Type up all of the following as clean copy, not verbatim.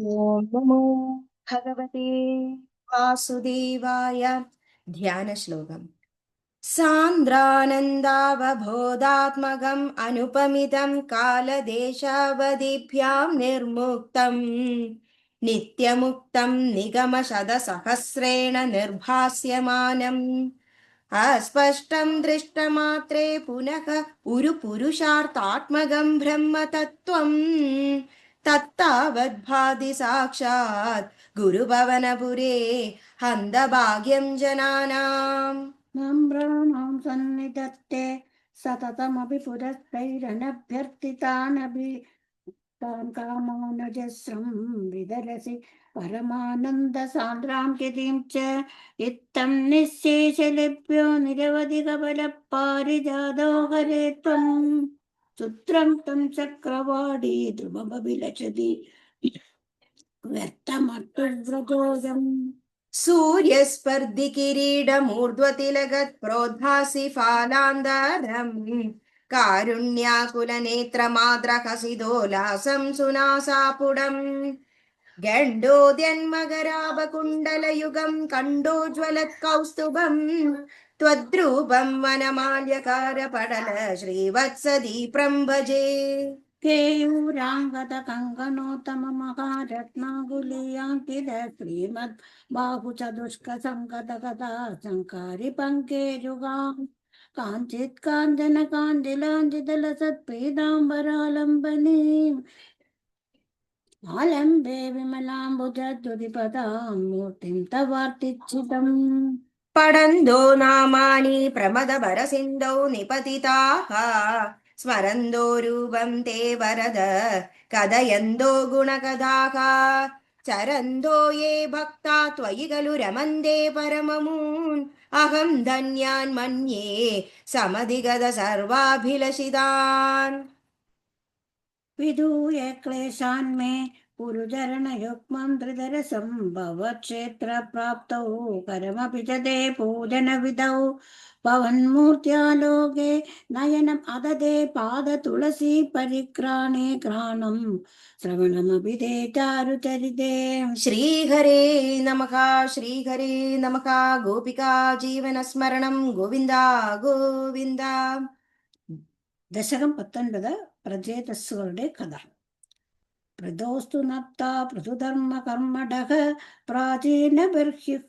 ॐ नमो भगवते वासुदेवाय। ध्यानश्लोकम्। सान्द्रानन्दावबोधात्मकम् अनुपमितं कालदेशावधिभ्यां निर्मुक्तम् नित्यमुक्तं निगमशतसहस्रेण निर्भास्यमानम् अस्पष्टं दृष्टमात्रे पुनः उरुपुरुषार्थात्मकं ब्रह्म तत्त्वम् तत्तावद्भाति साक्षात् गुरुभवनपुरे हन्तभाग्यं जनानाम्। नम्राणां सन्निधत्ते सततमपि पुरस्तैरनभ्यर्थितानपि तान् कामानजस्रं विदलसि परमानन्दसान्द्रां यतीं च इत्थं निःशेषलिभ्यो निरवधिकबलः पारिजातो हरे त्वं सूत्रं तं चक्रवाडी ध्रुवमभिलषति व्यर्थमर्थव्रजोऽयम्। सूर्यस्पर्धि किरीटमूर्ध्वतिलगत् प्रोद्भासि फालान्धरम् कारुण्याकुलनेत्रमाद्रहसिदोलासं सुनासापुडम् गण्डोद्यन्मकराभकुण्डलयुगं कण्डोज्ज्वलत्कौस्तुभम् त्वद्रूपं वनमाल्यकारपटल श्रीवत्सदीप्रं भजे। केयूराङ्गदकङ्कणोत्तममहारत्नाङ्गुलीयाङ्कित श्रीमद् बाहुचतुष्कसङ्गतगदा शङ्कारि पङ्केरुगाम् काञ्चित् काञ्चन काञ्जिलाञ्जितलसत्पीताम्बरालम्बनीम् आलम्बे विमलाम्बुजद्युतिपदां मूर्तिं तवार्तिच्युतम्। पठन्तो नामानि प्रमदभरसिन्धौ निपतिताः स्मरन्तो रूपं ते वरद कथयन्तो गुणकथाः चरन्तो ये भक्ता त्वयि खलु रमन्ते परममून् अहं धन्यान् मन्ये समधिगत सर्वाभिलषितान्। विधूय क्लेशान्मे पुरुचरणयुग्मं त्रिधरसं भवक्षेत्रप्राप्तौ करमपि च ते पूजनविधौ भवन्मूर्त्यालोके नयनम् अददे पादतुलसी परिक्राणे घ्राणं श्रवणमपि ते चारुचरिते। श्रीहरे नमः श्रीहरे नमः। गोपिका जीवनस्मरणं गोविन्दा गोविन्द। दशकं 19 प्रजेतस्वरुडे कथा प्रदोस्तु नप्ता पृथुधर्मकर्मडः प्राचीनबर्ह्युः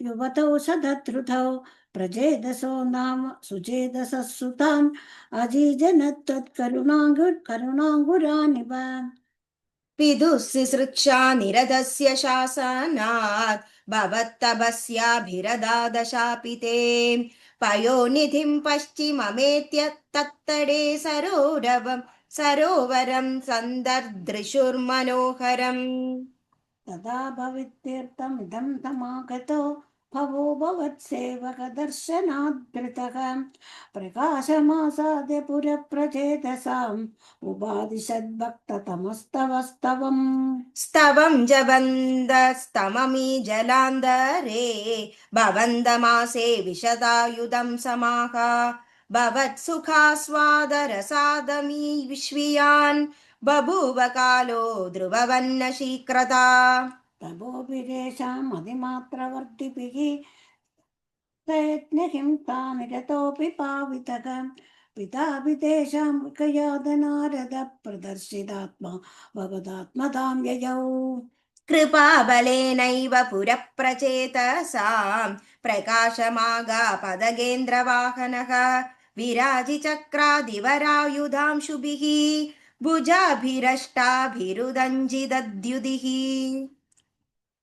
युवतौ सदत्रुतौ प्रजेदसो नाम सुचेदसः सुतान् अजीजनत्वत्करुणाङ्गुरानिव विदुःसिसृक्षा निरतस्य शासनात् भवत्तपस्याभिरदादशापि ते पयोनिधिं पश्चिममेत्य तत्तडे सरोवरं सन्दर्दृशुर्मनोहरम्। तदा भवित्यर्थमिदं तमागतो भवो भवत्सेवकदर्शनाद्भृतः प्रकाशमासाद्य पुरप्रचेतसाम् उपादिशद्भक्ततमस्तवस्तवम् स्तवं जबन्दस्तममि जलान्दरे भवन्दमासे विशदायुधं समाह भवत्सुखास्वादरसादमी विश्वियान् बभूव कालो ध्रुववन्न शीघ्रता। तपोभिरेषाम् अधिमात्रवर्तिभिः प्रयत्नहिं तानिरतोऽपि पावितः पितापि तेषां मुखयादनारद प्रदर्शितात्मा भवदात्मतां ययौ कृपाबलेनैव पुरप्रचेतसां प्रकाशमागापदगेन्द्रवाहनः विराजिचक्रादिवरायुधांशुभिः भुजाभिरष्टाभिरुदञ्जिदद्युतिः।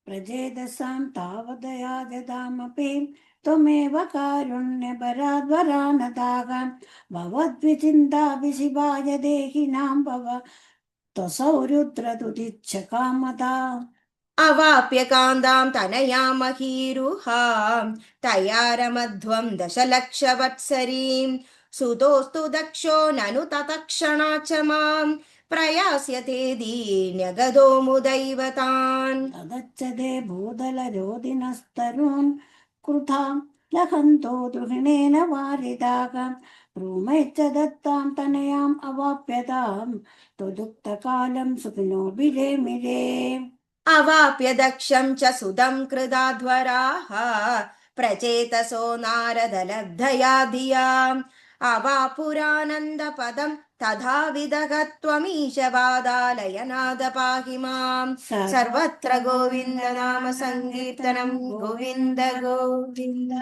प्रजेदसां तावदया जदामपि त्वमेव कारुण्यपराद्वरानदाः भवद्विचिन्तापि शिवाय देहिनां भव त्वसौ रुद्रदुदिच्छकामदा अवाप्य कान्तां तनयामहीरुहां तया रमध्वं दशलक्षवत्सरीं सुतोस्तु दक्षो ननु ततक्षणाच्च मां प्रयास्यते दीन्यगदो मुदैवतान्। तदच्चदे भूदलरोदिनस्तरून् कृतां लहन्तो द्रुहिणेन वारिदाः भ्रूमैश्च दत्तां तनयाम् अवाप्यतां त्वदुक्तकालं सुखिनो बिरेमिरे अवाप्य दक्षं च सुदं कृदाध्वराः प्रचेतसो नारदलब्धया धियाम् अवापुरानन्दपदं तथा विदगत्वमीशवादालय नाद पाहि माम् सर्वत्र गोविन्द नाम सङ्कीर्तनं गोविन्द गोविन्द